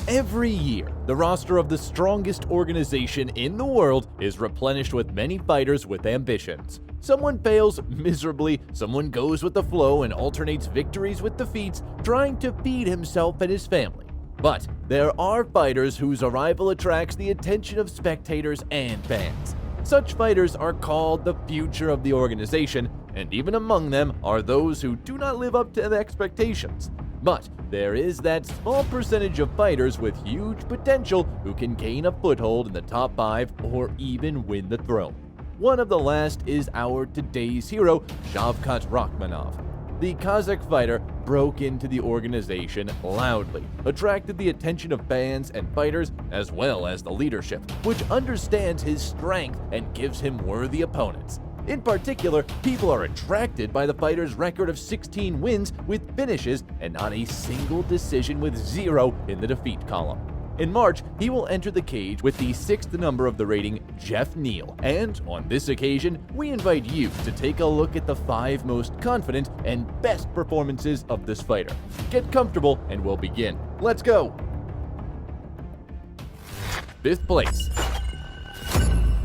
Every year, the roster of the strongest organization in the world is replenished with many fighters with ambitions. Someone fails miserably, someone goes with the flow and alternates victories with defeats, trying to feed himself and his family. But there are fighters whose arrival attracts the attention of spectators and fans. Such fighters are called the future of the organization, and even among them are those who do not live up to the expectations. But there is that small percentage of fighters with huge potential who can gain a foothold in the top 5 or even win the throne. One of the last is our today's hero, Shavkat Rakhmonov. The Kazakh fighter broke into the organization loudly, attracted the attention of fans and fighters as well as the leadership, which understands his strength and gives him worthy opponents. In particular, people are attracted by the fighter's record of 16 wins with finishes and not a single decision with 0 in the defeat column. In March, he will enter the cage with the 6th number of the rating, Jeff Neal, and on this occasion, we invite you to take a look at the 5 most confident and best performances of this fighter. Get comfortable and we'll begin. Let's go! 5th place.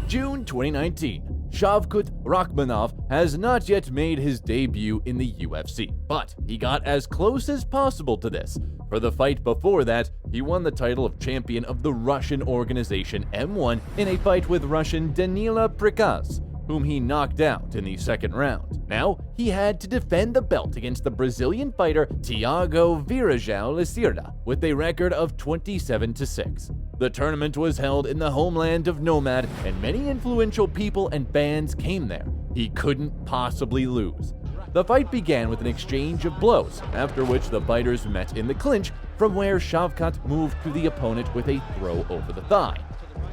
June 2019. Shavkat Rakhmonov has not yet made his debut in the UFC, but he got as close as possible to this. For the fight before that, he won the title of champion of the Russian organization M1 in a fight with Russian Danila Prikaz, whom he knocked out in the 2nd round. Now, he had to defend the belt against the Brazilian fighter Thiago Virajao Lacerda with a record of 27-6. The tournament was held in the homeland of Nomad, and many influential people and fans came there. He couldn't possibly lose. The fight began with an exchange of blows, after which the fighters met in the clinch, from where Shavkat moved to the opponent with a throw over the thigh.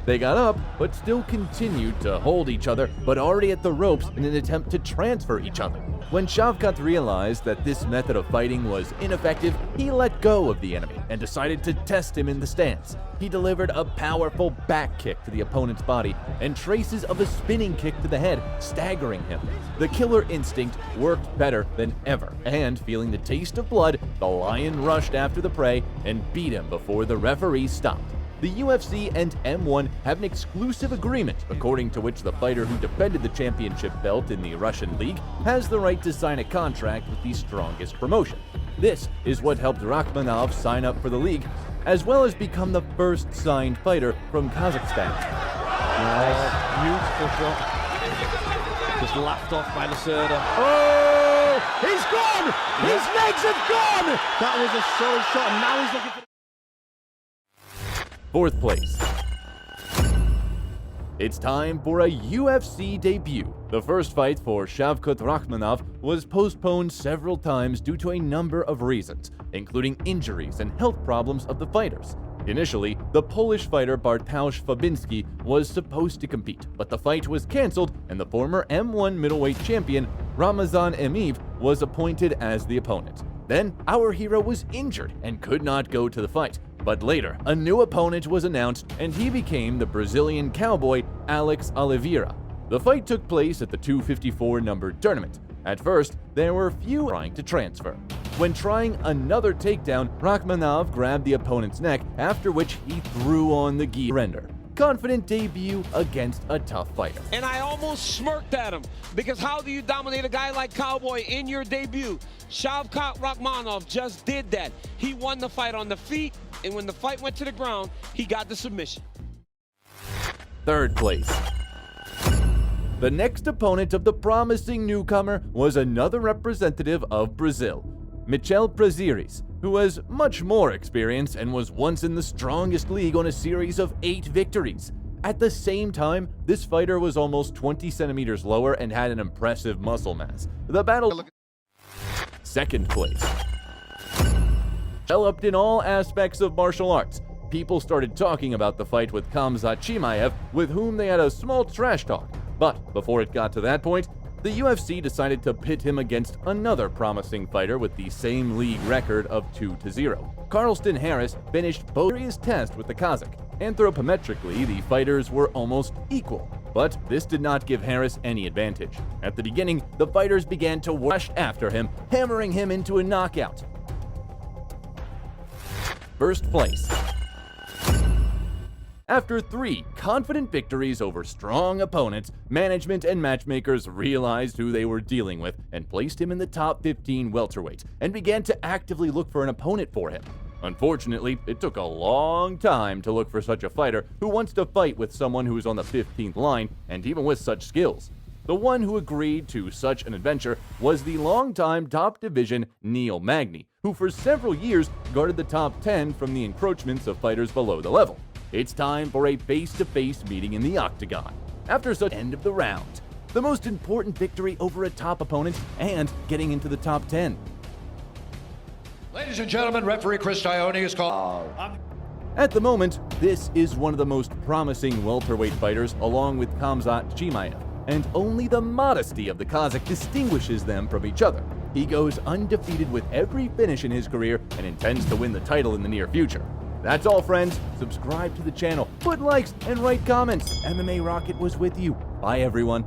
They got up, but still continued to hold each other, but already at the ropes in an attempt to transfer each other. When Shavkat realized that this method of fighting was ineffective, he let go of the enemy and decided to test him in the stance. He delivered a powerful back kick to the opponent's body and traces of a spinning kick to the head, staggering him. The killer instinct worked better than ever, and feeling the taste of blood, the lion rushed after the prey and beat him before the referee stopped. The UFC and M1 have an exclusive agreement, according to which the fighter who defended the championship belt in the Russian league has the right to sign a contract with the strongest promotion. This is what helped Rakhmonov sign up for the league, as well as become the first signed fighter from Kazakhstan. Nice, beautiful shot. Just laughed off by Lacerda. Oh! He's gone! Yeah. His legs have gone! That was a solid shot, and now he's looking for... 4th place. It's time for a UFC debut. The first fight for Shavkat Rakhmonov was postponed several times due to a number of reasons, including injuries and health problems of the fighters. Initially, the Polish fighter Bartosz Fabinski was supposed to compete, but the fight was cancelled and the former M1 middleweight champion Khamzat CHIMAEV was appointed as the opponent. Then, our hero was injured and could not go to the fight. But later, a new opponent was announced, and he became the Brazilian cowboy Alex Oliveira. The fight took place at the 254 numbered tournament. At first, there were few trying to transfer. When trying another takedown, Rakhmonov grabbed the opponent's neck, after which he threw on the gi surrender. Confident debut against a tough fighter. And I almost smirked at him, because how do you dominate a guy like Cowboy in your debut? Shavkat Rakhmonov just did that. He won the fight on the feet, and when the fight went to the ground, he got the submission. 3rd place. The next opponent of the promising newcomer was another representative of Brazil, Michel Prazeres, who has much more experience and was once in the strongest league on a series of 8 victories. At the same time, this fighter was almost 20 centimeters lower and had an impressive muscle mass. The battle 2nd place. Developed in all aspects of martial arts. People started talking about the fight with Khamzat CHIMAEV, with whom they had a small trash talk. But before it got to that point, the UFC decided to pit him against another promising fighter with the same league record of 2-0. Carlston Harris finished both his tests with the Kazakh. Anthropometrically, the fighters were almost equal, but this did not give Harris any advantage. At the beginning, the fighters began to rush after him, hammering him into a knockout. 1st place. After 3 confident victories over strong opponents, management and matchmakers realized who they were dealing with and placed him in the top 15 welterweight and began to actively look for an opponent for him. Unfortunately, it took a long time to look for such a fighter who wants to fight with someone who is on the 15th line and even with such skills. The one who agreed to such an adventure was the longtime top division Neil Magny, who for several years guarded the top 10 from the encroachments of fighters below the level. It's time for a face-to-face meeting in the octagon. After such end of the round, the most important victory over a top opponent and getting into the top 10. Ladies and gentlemen, referee Chris Dione is called. At the moment, this is one of the most promising welterweight fighters along with Khamzat CHIMAEV, and only the modesty of the Kazakh distinguishes them from each other. He goes undefeated with every finish in his career and intends to win the title in the near future. That's all, friends. Subscribe to the channel, put likes, and write comments. MMA Rocket was with you. Bye, everyone.